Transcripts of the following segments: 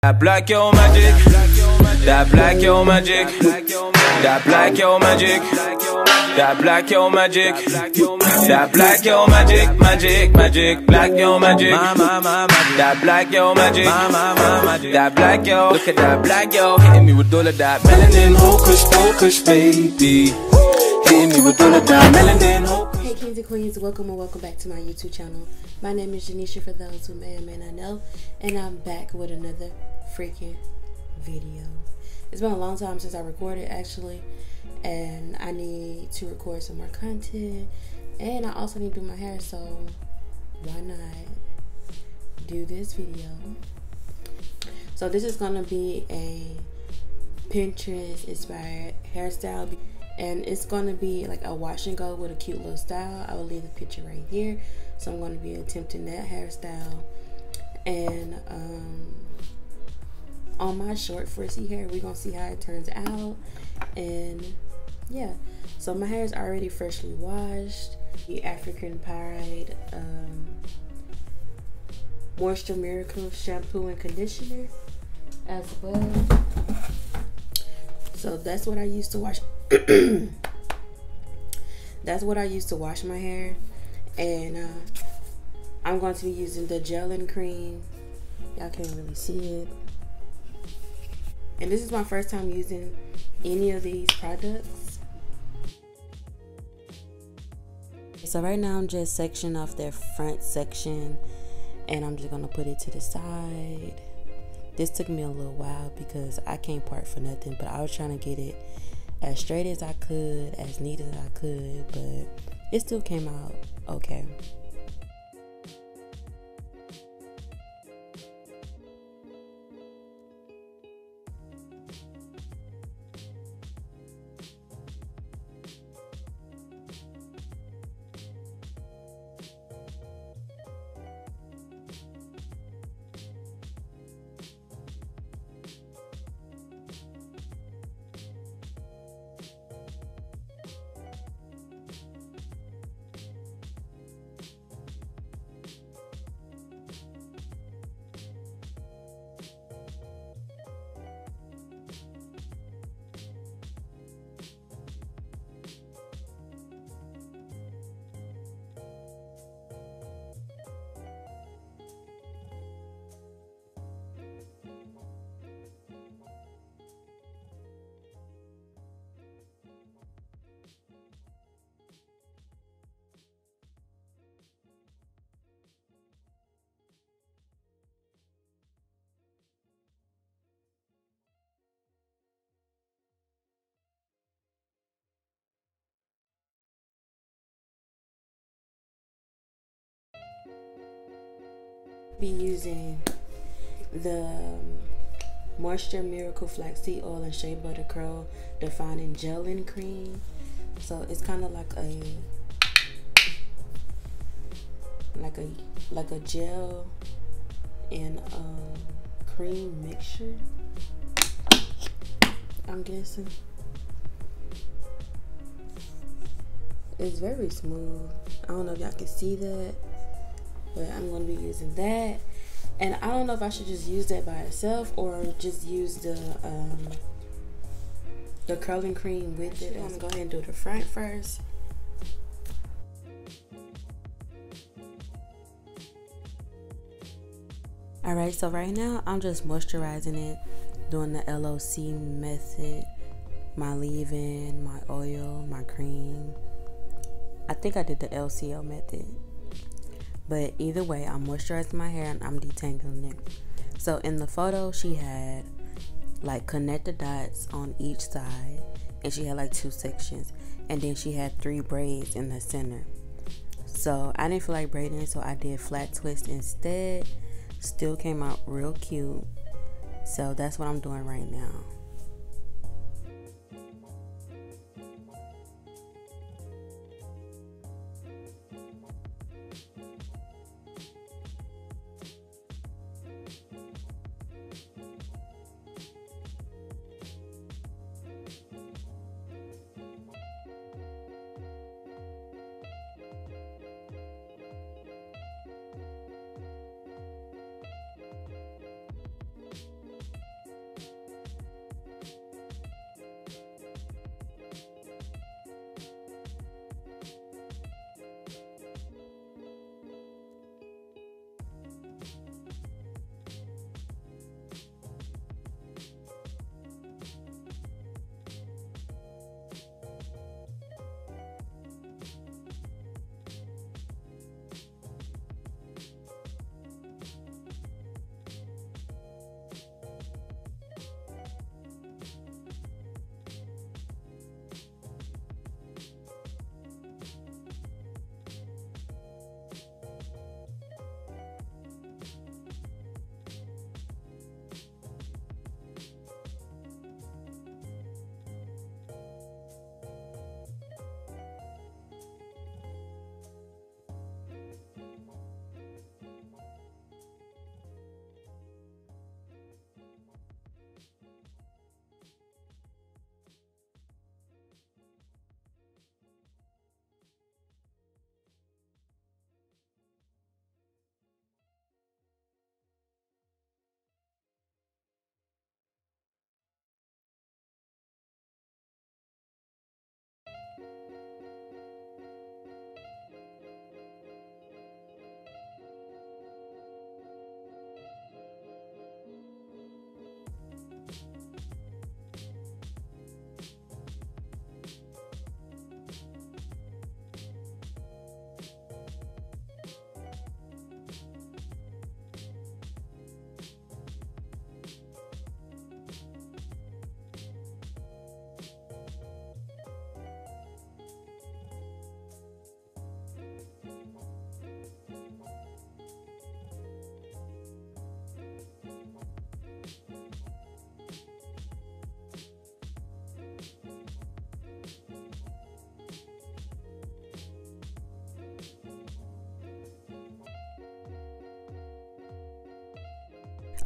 That black yo magic, that black yo magic, that black yo magic, that black yo magic, that black yo magic, magic, magic, black yo magic, that black yo magic, that black yo. Look at that black yo, hitting me with all of that melanin, hocus baby, hitting me with all of that melanin. Hey kings and queens, welcome and welcome back to my YouTube channel. My name is Djanesha, for those who may or may not know, and I'm back with another freaking video. It's been a long time since I recorded actually, and I need to record some more content, and I also need to do my hair, so why not do this video? So this is gonna be a Pinterest inspired hairstyle, and it's gonna be like a wash and go with a cute little style. I will leave the picture right here. So I'm gonna be attempting that hairstyle, and on my short frizzy hair, we're gonna see how it turns out. And yeah, so my hair is already freshly washed. The African Pride Moisture Miracle shampoo and conditioner as well. So that's what I used to wash. That's what I used to wash my hair, and I'm going to be using the gel and cream. Y'all can't really see it, and this is my first time using any of these products. So right now I'm just sectioning off their front section, and I'm just gonna put it to the side. This took me a little while because I can't part for nothing, but I was trying to get it as straight as I could, as neat as I could, but it still came out okay. Be using the Moisture Miracle Flaxseed Oil and Shea Butter Curl Defining Gel and Cream. So it's kind of like a gel and cream mixture, I'm guessing. It's very smooth. I don't know if y'all can see that, but I'm going to be using that. And I don't know if I should just use that by itself or just use the curling cream with it. I'm going to go ahead and do the front first. Alright, so right now I'm just moisturizing it, doing the LOC method, my leave-in, my oil, my cream. I think I did the LCO method. But either way, I'm moisturizing my hair and I'm detangling it. So in the photo, she had like connected dots on each side, and she had like 2 sections, and then she had 3 braids in the center. So I didn't feel like braiding, so I did flat twist instead. Still came out real cute. So that's what I'm doing right now.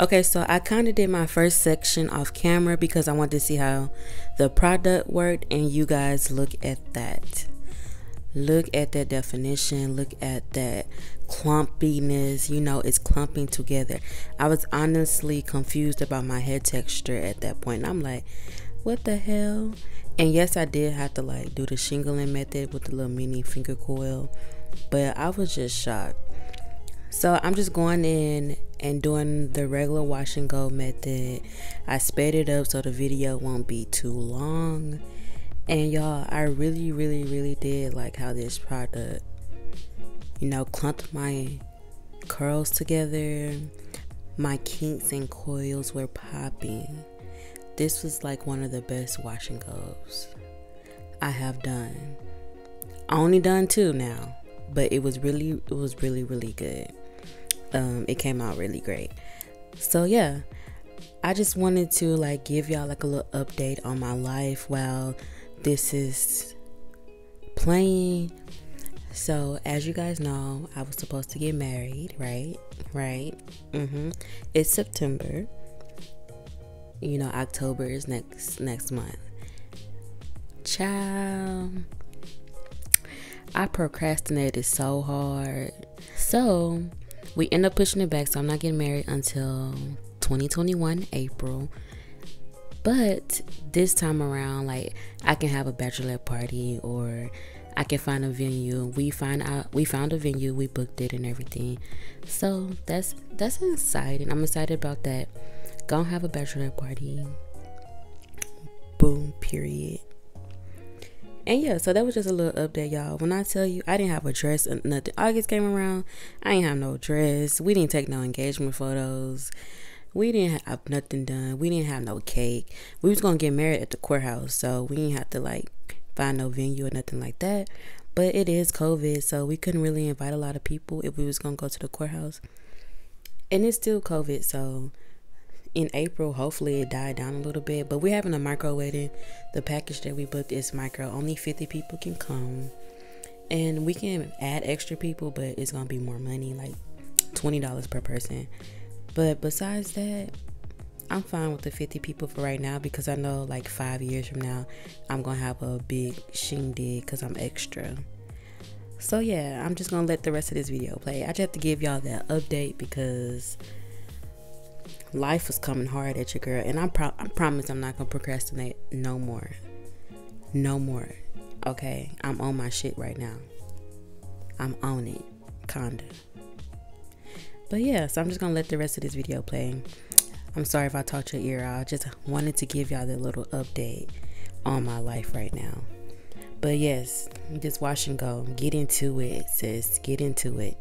Okay, so I kind of did my first section off camera because I wanted to see how the product worked, and you guys look at that. Look at that definition. Look at that clumpiness. You know, it's clumping together. I was honestly confused about my head texture at that point. I'm like, what the hell? And yes, I did have to like do the shingling method with the little mini finger coil, but I was just shocked. So I'm just going in and doing the regular wash and go method. I sped it up so the video won't be too long. And y'all, I really did like how this product, you know, clumped my curls together. My kinks and coils were popping. This was like one of the best wash and goes I have done. I only done 2 now, but it was really good. It came out really great. So yeah, I just wanted to like give y'all like a little update on my life while this is playing. So as you guys know, I was supposed to get married, right? It's September. You know, October is next month. Child, I procrastinated so hard. So we end up pushing it back, so I'm not getting married until 2021 April. But this time around, like, I can have a bachelorette party, or I can find a venue. We found a venue, we booked it and everything. So that's exciting. I'm excited about that. Gonna have a bachelorette party. Boom, period. And yeah, so that was just a little update, y'all. When I tell you I didn't have a dress or nothing, August came around, I ain't have no dress. We didn't take no engagement photos. We didn't have nothing done. We didn't have no cake. We was gonna get married at the courthouse, so we didn't have to like find no venue or nothing like that. But it is COVID, so we couldn't really invite a lot of people if we was gonna go to the courthouse. And it's still COVID, so in April, hopefully it died down a little bit. But we're having a micro wedding. The package that we booked is micro. Only 50 people can come. And we can add extra people, but it's gonna be more money, like $20 per person. But besides that, I'm fine with the 50 people for right now, because I know like 5 years from now, I'm going to have a big shindig because I'm extra. So yeah, I'm just going to let the rest of this video play. I just have to give y'all that update because life is coming hard at your girl. And I promise I'm not going to procrastinate no more. No more. Okay? I'm on my shit right now. I'm on it. Kinda. But yeah, so I'm just gonna let the rest of this video play. I'm sorry if I talked your ear out. I just wanted to give y'all that little update on my life right now. But yes, just wash and go. Get into it, sis. Get into it.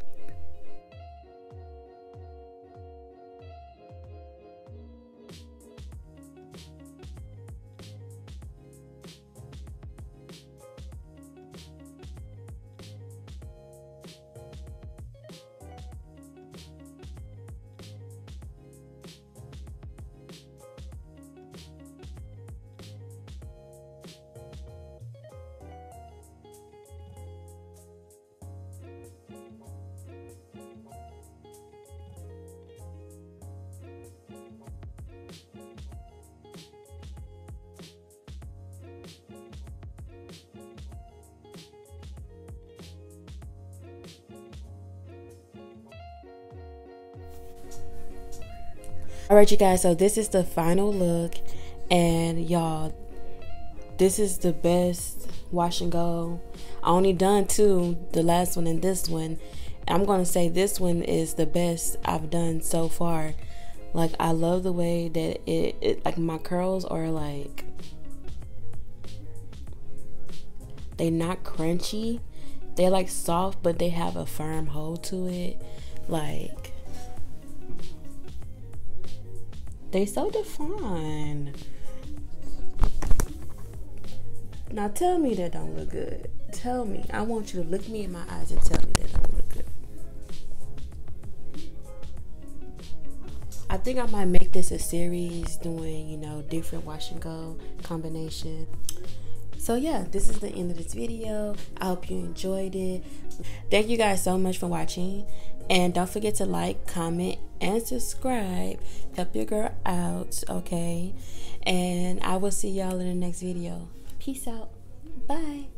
Alright, you guys, so this is the final look, and y'all, this is the best wash and go. I only done 2, the last one and this one. I'm gonna say this one is the best I've done so far. Like, I love the way that it like my curls are like, they not crunchy, they're like soft, but they have a firm hold to it. Like, they so defined. Now tell me that don't look good. Tell me. I want you to look me in my eyes and tell me that don't look good. I think I might make this a series doing, you know, different wash and go combination. So yeah, this is the end of this video. I hope you enjoyed it. Thank you guys so much for watching. And don't forget to like, comment, and subscribe. Help your girl out, okay? And I will see y'all in the next video. Peace out. Bye.